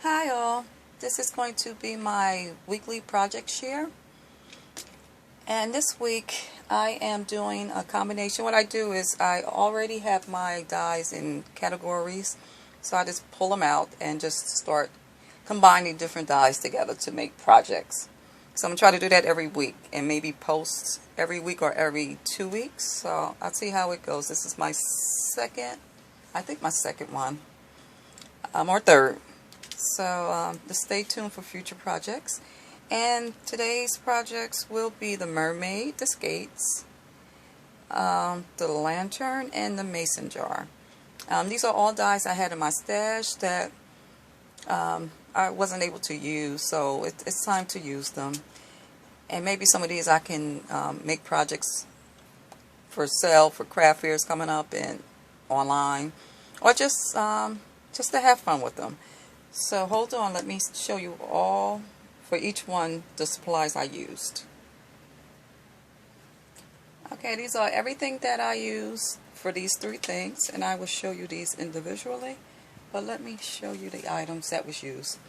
Hi all, this is going to be my weekly project share, and this week I am doing a combination. What I do is I already have my dyes in categories, so I just pull them out and just start combining different dyes together to make projects. So I'm going to try to do that every week and maybe post every week or every 2 weeks, so I'll see how it goes. This is my second, I think my second one, or third. So just stay tuned for future projects. And today's projects will be the mermaid, the skates, the lantern, and the mason jar. These are all dies I had in my stash that I wasn't able to use, so it's time to use them. And maybe some of these I can make projects for sale for craft fairs coming up and online, or just to have fun with them. So hold on, let me show you all, for each one, the supplies I used. Okay, these are everything that I use for these three things, and I will show you these individually, but let me show you the items that was used.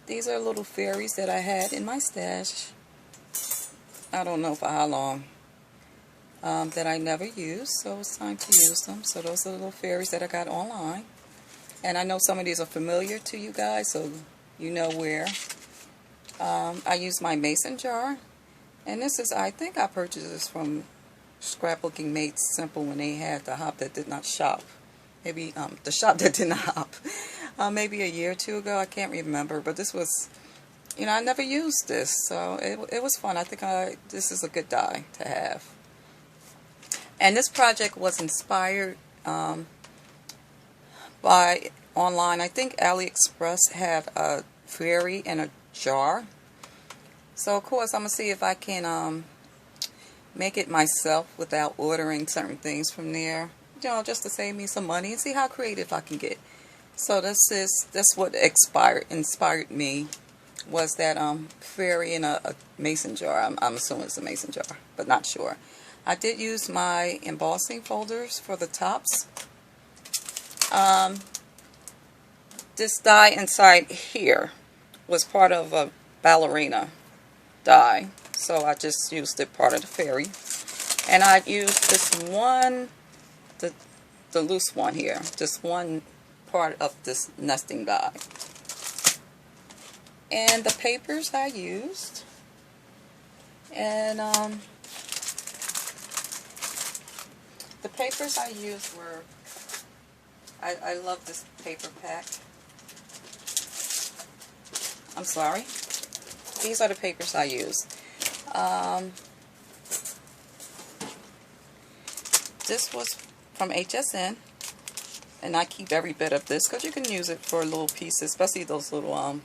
These are little fairies that I had in my stash, I don't know for how long, that I never used, so it's time to use them. So those are the little fairies that I got online. And I know some of these are familiar to you guys, so you know where. I use my mason jar. And this is, I think I purchased this from Scrapbooking Made Simple when they had the hop that did not shop. Maybe the shop that did not hop. Maybe a year or two ago, I can't remember. But this was, I never used this, so it was fun. I think this is a good die to have. And this project was inspired by online. I think AliExpress had a fairy in a jar. So of course I'm going to see if I can make it myself without ordering certain things from there. Just to save me some money and see how creative I can get. So that's what inspired me, was that fairy in a mason jar. I'm assuming it's a mason jar, but not sure. I did use my embossing folders for the tops. This die inside here was part of a ballerina die, so I just used it part of the fairy. And I used this one, the loose one here, just one part of this nesting die. And the papers I used, and the papers I used were, I love this paper pack. I'm sorry. These are the papers I use. This was from HSN, and I keep every bit of this because you can use it for little pieces, especially those little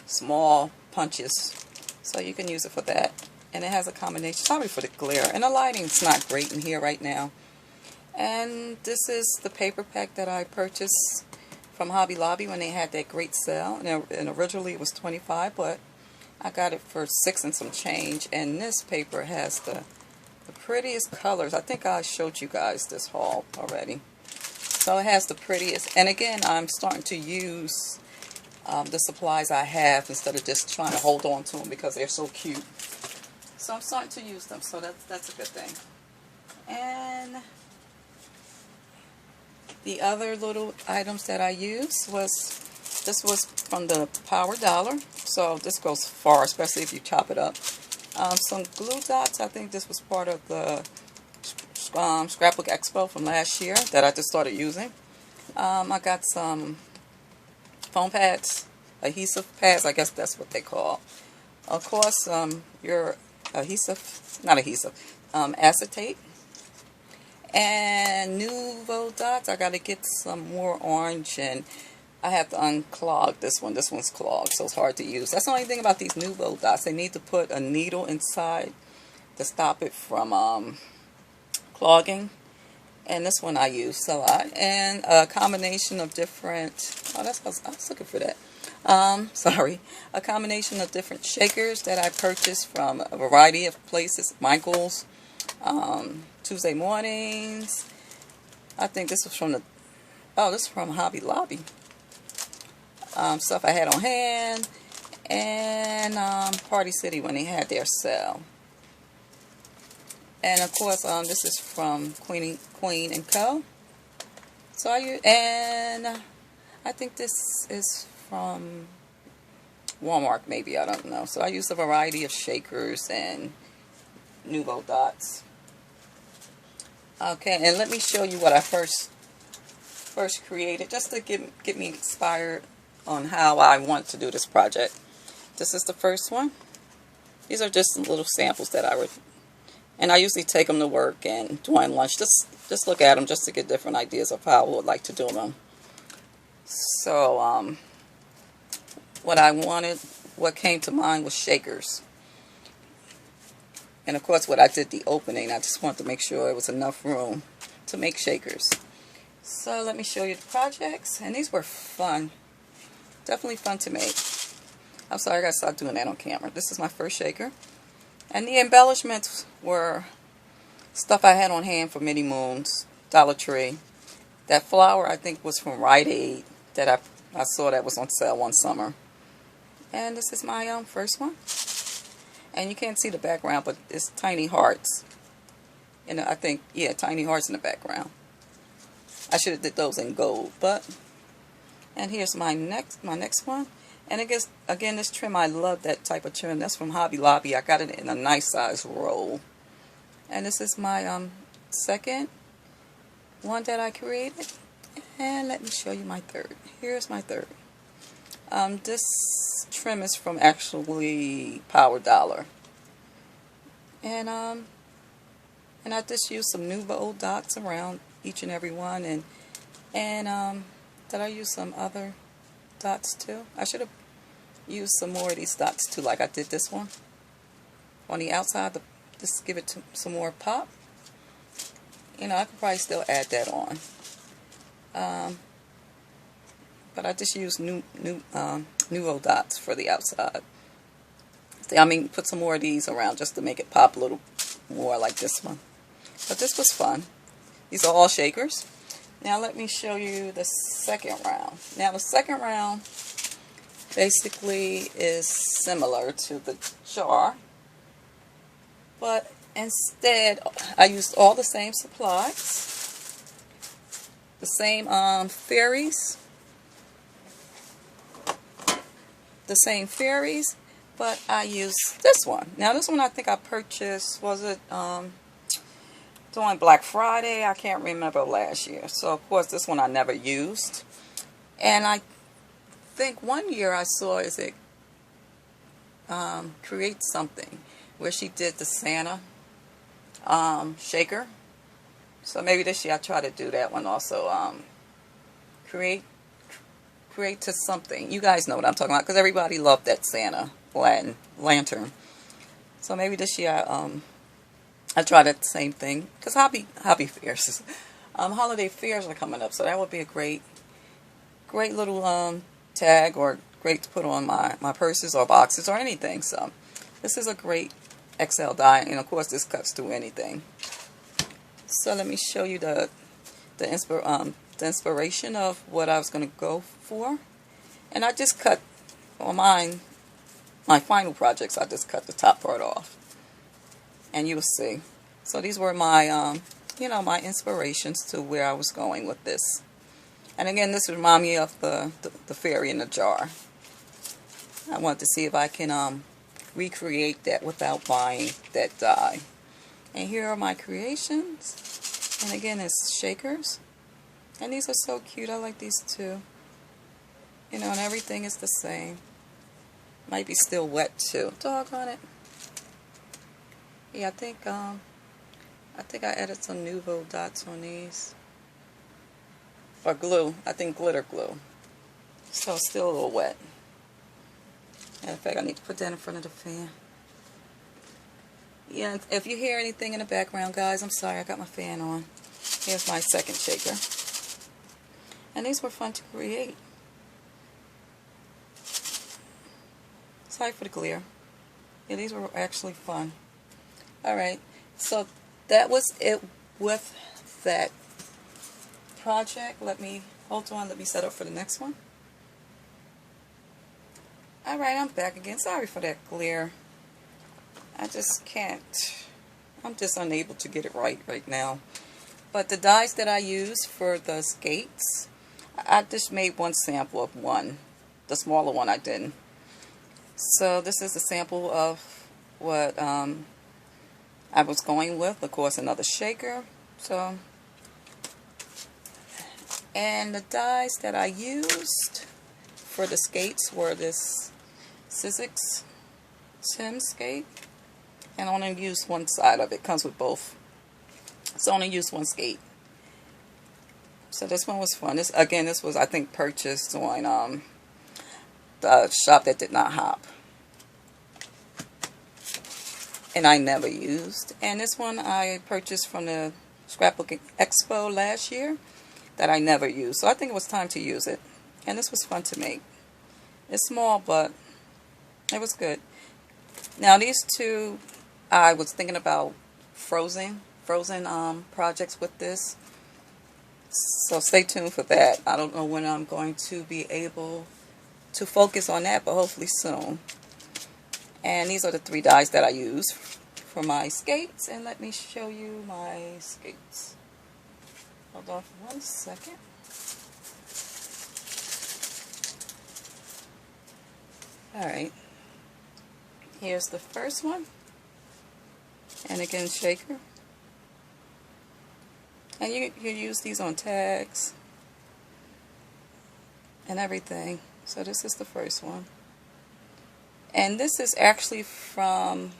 small punches. So you can use it for that. And it has a combination, probably for the glare. And the lighting's not great in here right now. And this is the paper pack that I purchased from Hobby Lobby when they had that great sale. And originally it was $25, but I got it for $6 and some change. And this paper has the prettiest colors. I think I showed you guys this haul already. So it has the prettiest. And again, I'm starting to use the supplies I have instead of just trying to hold on to them because they're so cute. So I'm starting to use them, so that's a good thing. And the other little items that I used this was from the Power Dollar, so this goes far, especially if you chop it up. Some glue dots. I think this was part of the Scrapbook Expo from last year that I just started using. I got some foam pads, adhesive pads, I guess that's what they call. Of course, your acetate. And Nuvo dots, I got to get some more orange, and I have to unclog this one. This one's clogged, so it's hard to use. That's the only thing about these Nuvo dots. They need to put a needle inside to stop it from clogging. And this one I use a lot. And a combination of different, I was looking for that. Sorry. A combination of different shakers that I purchased from a variety of places. Michael's, Tuesday Mornings. I think this was from this is from Hobby Lobby. stuff I had on hand, and Party City when they had their sale. And of course, this is from Queen and Co. So I think this is from Walmart, maybe, I don't know. So I use a variety of shakers and Nouveau dots. Okay, and let me show you what I first created, just to get me inspired on how I want to do this project. This is the first one. These are just little samples that and I usually take them to work and during lunch. Just look at them just to get different ideas of how I would like to do them. So, what came to mind was shakers. And of course, when I did the opening, I just wanted to make sure there was enough room to make shakers. So let me show you the projects. And these were fun. Definitely fun to make. I'm sorry, I gotta stop doing that on camera. This is my first shaker. And the embellishments were stuff I had on hand for Mini Moons, Dollar Tree. That flower, I think, was from Rite Aid that I saw that was on sale one summer. And this is my first one. And you can't see the background, but it's tiny hearts. And I think, yeah, tiny hearts in the background. I should have did those in gold, and here's my next one. And again, this trim, I love that type of trim. That's from Hobby Lobby. I got it in a nice size roll. And this is my second one that I created. And let me show you my third. Here's my third. This trim is from actually Power Dollar. And I just used some Nouveau dots around each and every one, and did I use some other dots too? I should have used some more of these dots too, like I did this one on the outside, just give it some more pop. You know, I could probably still add that on, but I just used Nouveau dots for the outside. I mean, put some more of these around just to make it pop a little more like this one. But this was fun. These are all shakers. Now let me show you the second round. Now the second round basically is similar to the jar, but instead I used all the same supplies, the same fairies, but I used this one. Now this one I think I purchased, was it during Black Friday? I can't remember last year. So of course this one I never used. And I think one year I saw Create Something, where she did the Santa shaker. So maybe this year I try to do that one also. Create to Something. You guys know what I'm talking about, because everybody loved that Santa lantern. So maybe this year I tried that same thing, because hobby fairs, holiday fairs are coming up, so that would be a great little tag, or great to put on my purses or boxes or anything. So this is a great XL die, and of course this cuts through anything. So let me show you the inspiration of what I was going to go for. And I just cut on my final projects, I just cut the top part off, and you'll see. So these were my my inspirations to where I was going with this. And again, this reminds me of the fairy in the jar. I want to see if I can recreate that without buying that die. And here are my creations. And again, it's shakers. And these are so cute. I like these too. You know, and everything is the same. Might be still wet too. Doggone it. Yeah, I think I added some Nouveau dots on these. Or glue. I think glitter glue. So it's still a little wet. And in fact, I need to put that in front of the fan. Yeah, if you hear anything in the background, guys, I'm sorry, I got my fan on. Here's my second shaker. And these were fun to create. Sorry for the glare. Yeah, these were actually fun. Alright, so that was it with that project. Let me set up for the next one. Alright, I'm back again. Sorry for that glare. I just can't. I'm just unable to get it right now. But the dies that I use for the skates, I just made one sample of one. The smaller one I didn't. So this is a sample of what I was going with. Of course, another shaker. So, and the dies that I used for the skates were this Sizzix Tim skate. And I only used one side of it. Comes with both. So I only used one skate. So this one was fun. This was, I think, purchased on the shop that did not hop. And I never used. And this one I purchased from the Scrapbooking Expo last year that I never used. So I think it was time to use it. And this was fun to make. It's small, but it was good. Now these two, I was thinking about frozen projects with this. So stay tuned for that. I don't know when I'm going to be able to focus on that, but hopefully soon. And these are the 3 dies that I use for my skates. And let me show you my skates. Hold on for 1 second. Alright. Here's the first one. And again, shaker. And you use these on tags and everything. So this is the first one. And this is actually from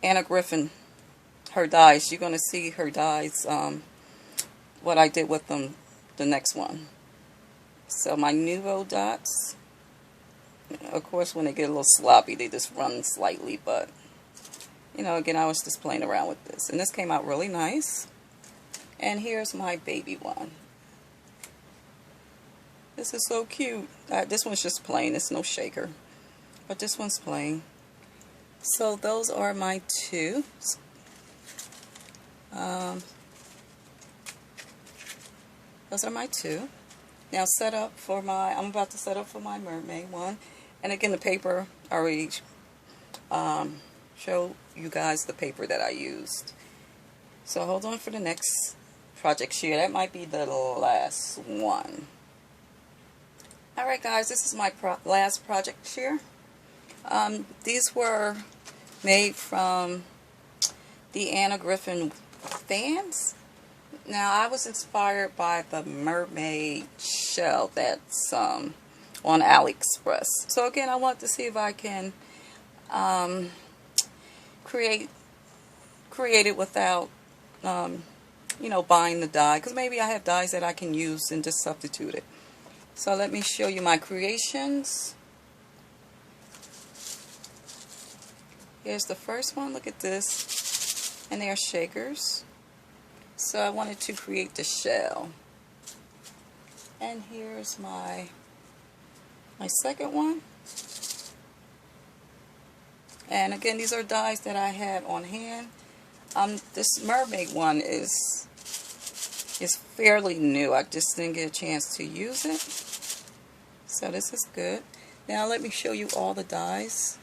Anna Griffin, her dies. You're going to see her dies, what I did with them, the next one. So my Nouveau dots, of course when they get a little sloppy they just run slightly, but you know, again, I was just playing around with this. And this came out really nice. And here's my baby one. This is so cute. This one's just plain. It's no shaker. But this one's plain. So those are my 2. Those are my 2. Now I'm about to set up for my mermaid one. And again, the paper, I already show you guys the paper that I used. So hold on for the next project sheet. That might be the last one. Alright guys, this is my last project sheet. These were made from the Anna Griffin fans. Now I was inspired by the mermaid shell that's on AliExpress. So again, I want to see if I can create it without you know, buying the dye, because maybe I have dyes that I can use and just substitute it. So let me show you my creations. Here's the first one. Look at this. And they are shakers. So I wanted to create the shell. And here's my second one. And again, these are dyes that I had on hand. This mermaid one is fairly new. I just didn't get a chance to use it. So this is good. Now let me show you all the dyes.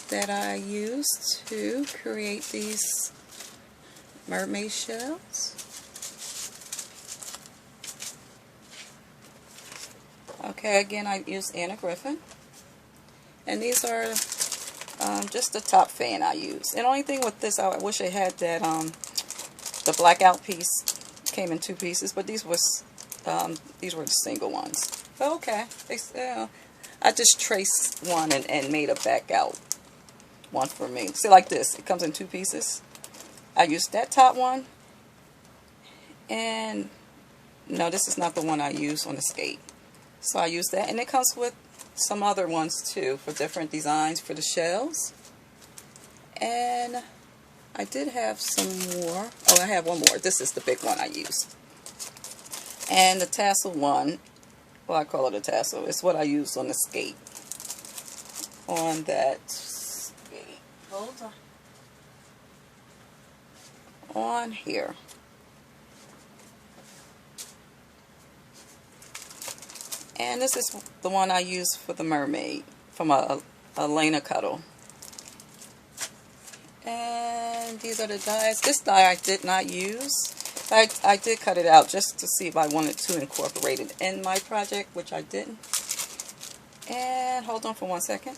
That I used to create these mermaid shells. Okay, again, I used Anna Griffin. And these are just the top fan I use. And the only thing with this, I wish it had that, the blackout piece came in 2 pieces, but these were the single ones. But okay, I just traced one and made a back out one for me. See, like this, it comes in 2 pieces. I used that top one, and no, this is not the one I used on the skate. So I used that, and it comes with some other ones too for different designs for the shells. And I did have some more. Oh, I have one more. This is the big one I used. And the tassel one, well, I call it a tassel. It's what I used on the skate. On that skate. Hold on. On here. And this is the one I use for the mermaid from a Lena Cuddle. And these are the dies. This die I did not use. I did cut it out just to see if I wanted to incorporate it in my project, which I didn't. And hold on for 1 second.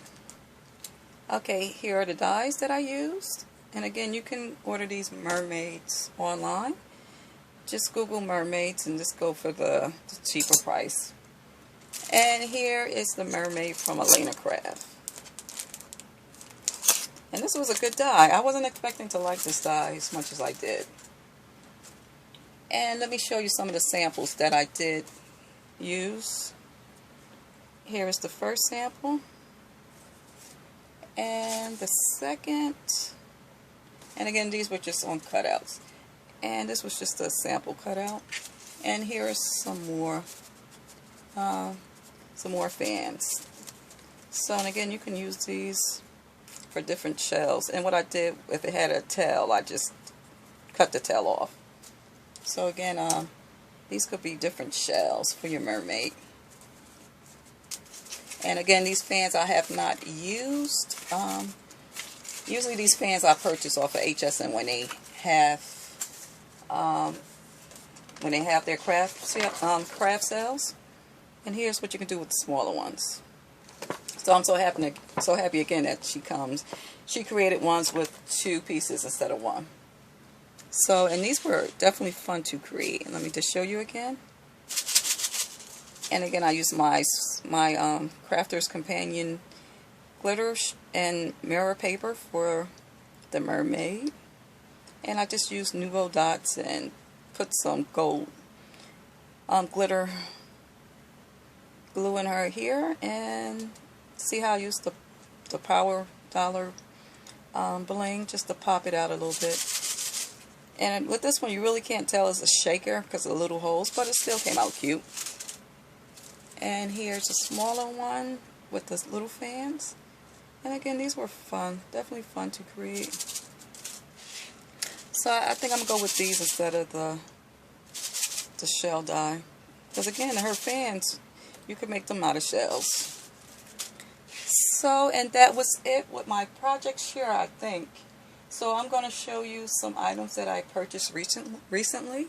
Okay, here are the dies that I used. And again, you can order these mermaids online. Just Google mermaids and just go for the cheaper price. And here is the mermaid from Elena Craft. And this was a good die. I wasn't expecting to like this die as much as I did. And let me show you some of the samples that I did use. Here is the first sample. And the second. And again, these were just on cutouts. And this was just a sample cutout. And here are some more fans. So, and again, you can use these for different shells. And what I did, if it had a tail, I just cut the tail off. So again, these could be different shells for your mermaid. And again, these fans I have not used. Usually these fans I purchase off of HSN when they have their craft sales. And here's what you can do with the smaller ones. So I'm so happy again that she created ones with 2 pieces instead of 1. So, and these were definitely fun to create. And let me just show you again. And again, I use my Crafter's Companion glitter and mirror paper for the mermaid. And I just used Nouveau dots and put some gold glitter glue in her here. And see how I used the Power Dollar bling just to pop it out a little bit. And with this one, you really can't tell it's a shaker because of the little holes, but it still came out cute. And here's a smaller one with the little fans. And again, these were fun, definitely fun to create. So I think I'm going to go with these instead of the shell die. Because again, her fans, you can make them out of shells. So, and that was it with my project share, I think. So I'm going to show you some items that I purchased recently.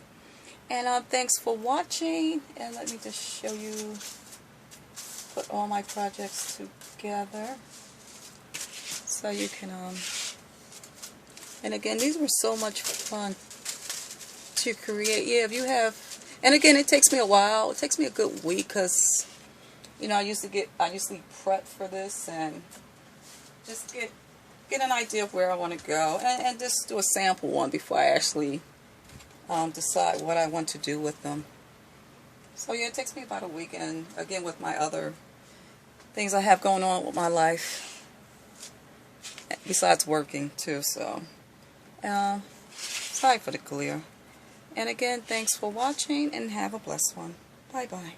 And thanks for watching. And let me just show you, put all my projects together. So you can, and again, these were so much fun to create. Yeah, if you have, and again, it takes me a while. It takes me a good week because, you know, I usually prep for this and just get an idea of where I want to go and just do a sample one before I actually decide what I want to do with them. So yeah, it takes me about a week, and again with my other things I have going on with my life besides working too. So sorry for the glare. And again, thanks for watching and have a blessed one. Bye bye.